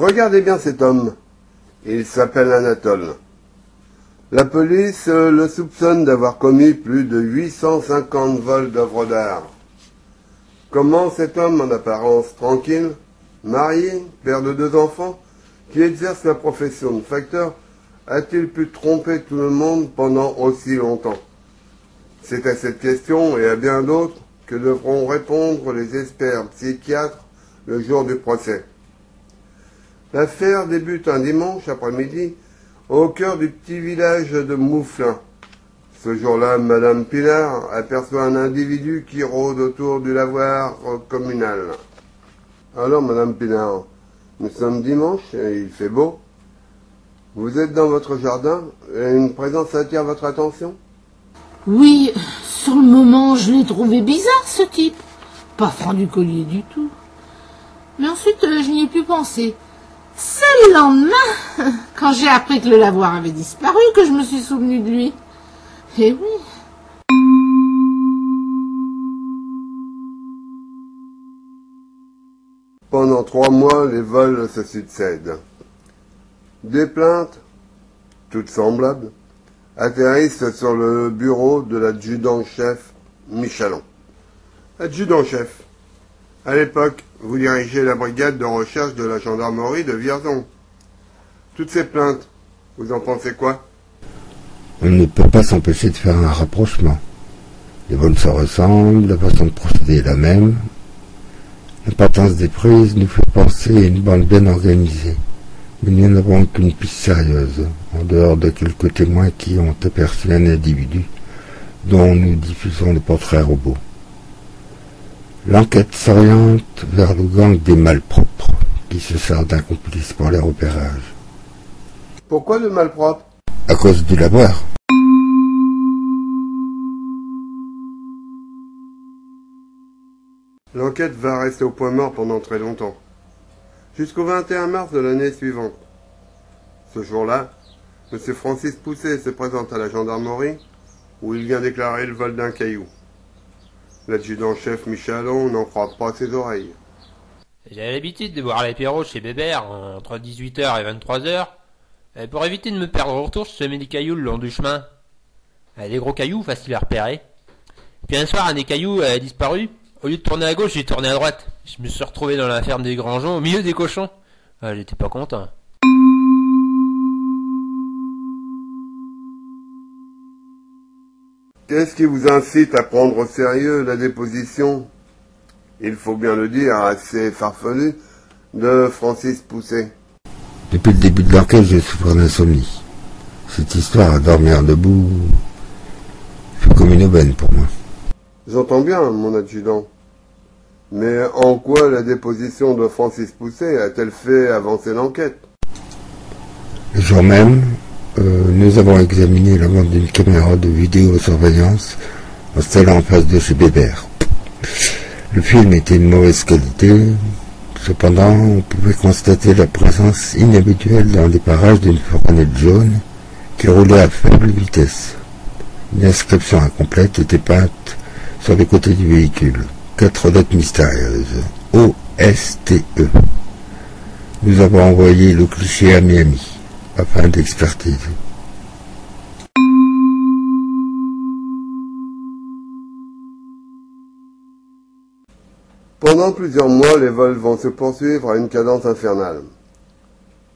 Regardez bien cet homme. Il s'appelle Anatole. La police le soupçonne d'avoir commis plus de 850 vols d'œuvres d'art. Comment cet homme, en apparence tranquille, marié, père de 2 enfants, qui exerce la profession de facteur, a-t-il pu tromper tout le monde pendant aussi longtemps? C'est à cette question et à bien d'autres que devront répondre les experts psychiatres le jour du procès. L'affaire débute un dimanche après-midi au cœur du petit village de Mouflin. Ce jour-là, Madame Pilar aperçoit un individu qui rôde autour du lavoir communal. Alors, Madame Pilar, nous sommes dimanche et il fait beau. Vous êtes dans votre jardin et une présence attire votre attention? Oui, sur le moment, je l'ai trouvé bizarre, ce type. Pas franc du collier du tout. Mais ensuite, je n'y ai plus pensé. C'est le lendemain, quand j'ai appris que le lavoir avait disparu, que je me suis souvenu de lui. Eh oui. Pendant 3 mois, les vols se succèdent. Des plaintes, toutes semblables, atterrissent sur le bureau de l'adjudant-chef Michalon. Adjudant-chef, à l'époque, vous dirigez la brigade de recherche de la gendarmerie de Vierzon. Toutes ces plaintes, vous en pensez quoi? On ne peut pas s'empêcher de faire un rapprochement. Les vols se ressemblent, la façon de procéder est la même. L'importance des prises nous fait penser à une bande bien organisée. Mais nous n'avons qu'une piste sérieuse, en dehors de quelques témoins qui ont aperçu un individu dont nous diffusons le portrait robot. L'enquête s'oriente vers le gang des malpropres, qui se sert d'un complice pour les repérages. Pourquoi le malpropre? À cause du lavoir. L'enquête va rester au point mort pendant très longtemps, jusqu'au 21 mars de l'année suivante. Ce jour-là, M. Francis Pousset se présente à la gendarmerie, où il vient déclarer le vol d'un caillou. L'adjudant-chef Michalon n'en croit pas ses oreilles. J'avais l'habitude de boire l'apéro chez Bébert entre 18h et 23h. Pour éviter de me perdre au retour, je semais des cailloux le long du chemin. Des gros cailloux, faciles à repérer. Puis un soir, un des cailloux a disparu. Au lieu de tourner à gauche, j'ai tourné à droite. Je me suis retrouvé dans la ferme des Grangeons, au milieu des cochons. J'étais pas content. Qu'est-ce qui vous incite à prendre au sérieux la déposition, il faut bien le dire, assez farfelue, de Francis Pousset? Depuis le début de l'enquête, je souffre d'insomnie. Cette histoire à dormir debout fait comme une aubaine pour moi. J'entends bien, mon adjudant. Mais en quoi la déposition de Francis Pousset a-t-elle fait avancer l'enquête? Le jour même, nous avons examiné la vente d'une caméra de vidéosurveillance installée en face de chez Bébert. Le film était de mauvaise qualité. Cependant, on pouvait constater la présence inhabituelle dans les parages d'une fourgonnette jaune qui roulait à faible vitesse. Une inscription incomplète était peinte sur les côtés du véhicule. 4 lettres mystérieuses. OSTE. Nous avons envoyé le cliché à Miami, afin d'expertise. Pendant plusieurs mois, les vols vont se poursuivre à une cadence infernale.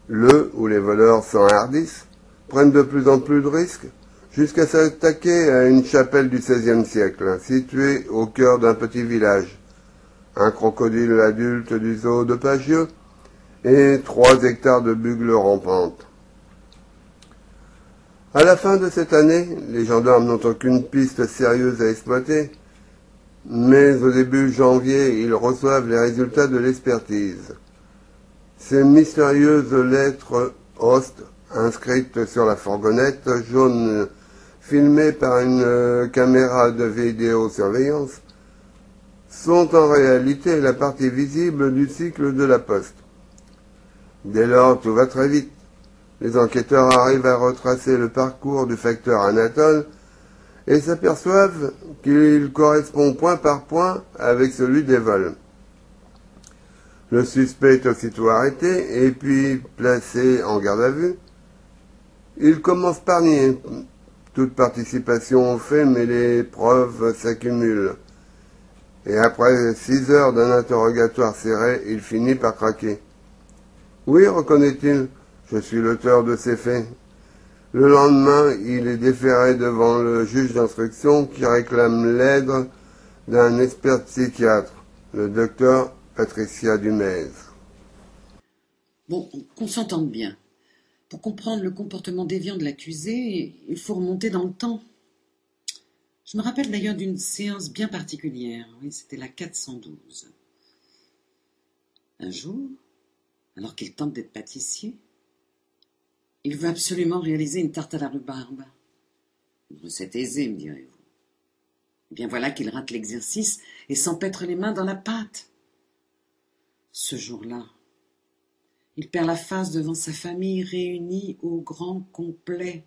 Le où les voleurs s'enhardissent, prennent de plus en plus de risques, jusqu'à s'attaquer à une chapelle du XVIe siècle, située au cœur d'un petit village. Un crocodile adulte du zoo de Pagieux et 3 hectares de bugles rampantes. À la fin de cette année, les gendarmes n'ont aucune piste sérieuse à exploiter, mais au début janvier, ils reçoivent les résultats de l'expertise. Ces mystérieuses lettres Host, inscrites sur la fourgonnette jaune, filmée par une caméra de vidéosurveillance, sont en réalité la partie visible du cycle de la poste. Dès lors, tout va très vite. Les enquêteurs arrivent à retracer le parcours du facteur Anatole et s'aperçoivent qu'il correspond point par point avec celui des vols. Le suspect est aussitôt arrêté et puis placé en garde à vue. Il commence par nier toute participation au fait, mais les preuves s'accumulent. Et après 6 heures d'un interrogatoire serré, il finit par craquer. Oui, reconnaît-il, je suis l'auteur de ces faits. Le lendemain, il est déféré devant le juge d'instruction qui réclame l'aide d'un expert psychiatre, le docteur Patricia Dumez. Bon, qu'on s'entende bien. Pour comprendre le comportement déviant de l'accusé, il faut remonter dans le temps. Je me rappelle d'ailleurs d'une séance bien particulière. Oui, c'était la 412. Un jour, alors qu'il tente d'être pâtissier, il veut absolument réaliser une tarte à la rhubarbe. Une recette aisée, me direz-vous. Eh bien voilà qu'il rate l'exercice et s'empêtre les mains dans la pâte. Ce jour-là, il perd la face devant sa famille réunie au grand complet.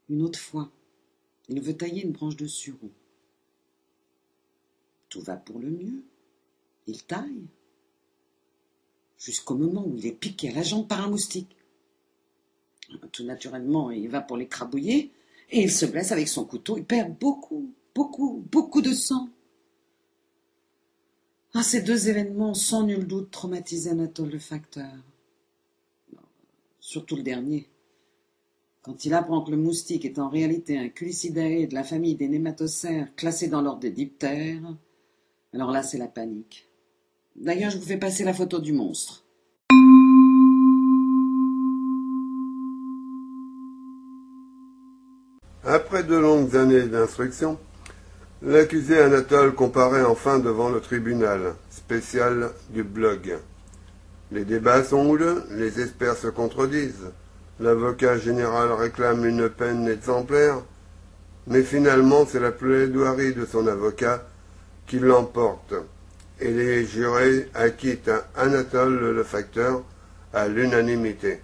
Une autre fois, il veut tailler une branche de sureau. Tout va pour le mieux. Il taille. Jusqu'au moment où il est piqué à la jambe par un moustique. Tout naturellement, il va pour l'écrabouiller et il se blesse avec son couteau. Il perd beaucoup de sang. Ces 2 événements, sans nul doute, traumatisé Anatole le facteur. Surtout le dernier. Quand il apprend que le moustique est en réalité un Culicidae de la famille des nématocères classé dans l'ordre des diptères, alors là, c'est la panique. D'ailleurs, je vous fais passer la photo du monstre. Après de longues années d'instruction, l'accusé Anatole comparaît enfin devant le tribunal spécial du blog. Les débats sont houleux, les experts se contredisent, l'avocat général réclame une peine exemplaire, mais finalement c'est la plaidoirie de son avocat qui l'emporte, et les jurés acquittent Anatole le facteur à l'unanimité.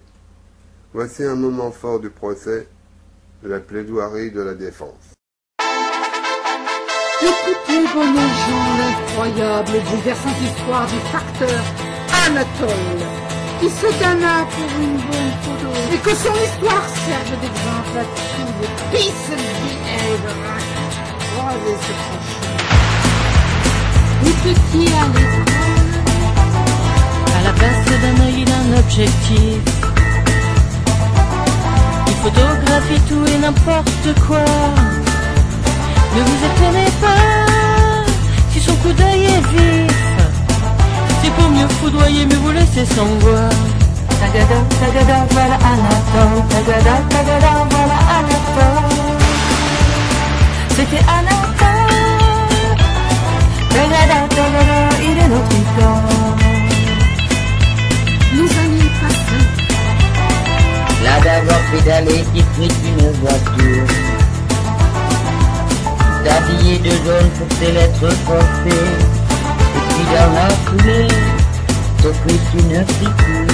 Voici un moment fort du procès, la plaidoirie de la défense. Écoutez, bonnes gens, l'incroyable et bouleversante histoire du facteur Anatole, qui se donna pour une bonne photo, et que son histoire serve d'exemple à tous les peace behavior. Croisez ce prochain. Les petits à l'école, à la place d'un œil, il a un objectif. Il photographie tout et n'importe quoi. Ne vous étonnez pas si son coup d'œil est vif. C'est pour mieux foudroyer, mais vous laisser sans voix. Tagada, tagada, voilà Anatole. Tagada, tagada, voilà Anatole. C'était Anatole. Tagada, tagada, il est notre idole. les années passées. Là d'avoir pédalé, il prit une voiture. Habillé de jaune pour ses lettres forcées. Et puis dans la foulée, s'offrit une figure.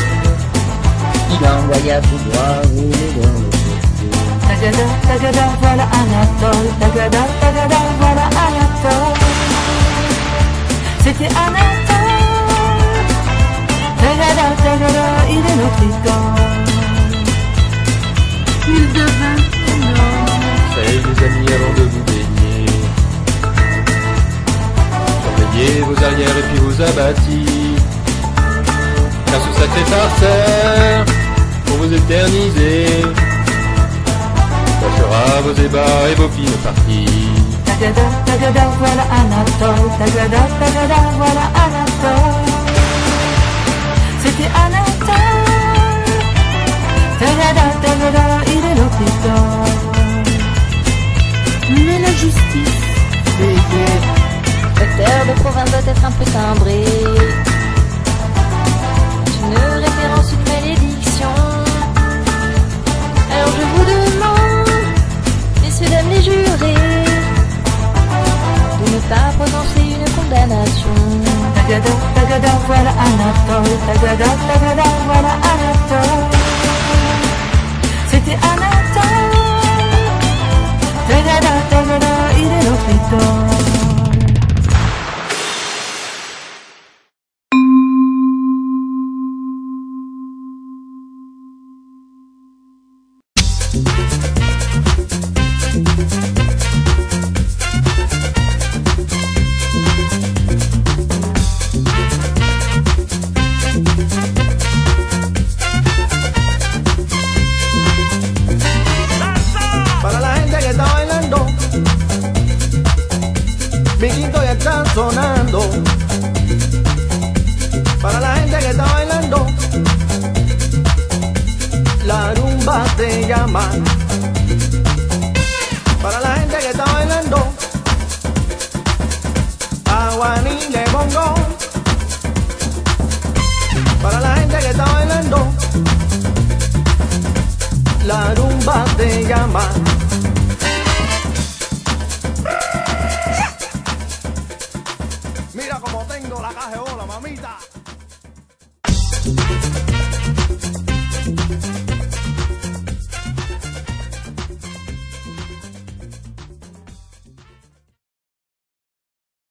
Il envoya tout droit rouler dans le fossé. Tagada, tagada, voilà Anatole. Tagada, tagada, voilà Anatole. C'était Anatole. Tagada, tagada, il est notre idole. Il devint énorme. Salut les amis avant de vous baigner. Surveillez vos arrières et puis vos abattis. Car ce sacré farceur, pour vous éterniser, cachera vos ébats et vos fines parties. Tagada, tagada, voilà Anatole. Tagada, tagada, voilà Anatole. C'était Anatole. Tagada, tagada, il est notre idole. Mais la justice veillait. Docteur de province doit être un peu timbré. Une référence, une malédiction. Alors je vous demande, messieurs, dames les jurés, de ne pas prononcer une condamnation. Tagada, tagada, voilà Anatole. Tagada, tagada, voilà Anatole. C'était Anatole. Tagada, tagada, il est notre idole. está sonando. Para la gente que está bailando, la rumba te llama. Para la gente que está bailando, aguaní de bongo. Para la gente que está bailando, la rumba te llama. Mira como tengo la cajeola, mamita.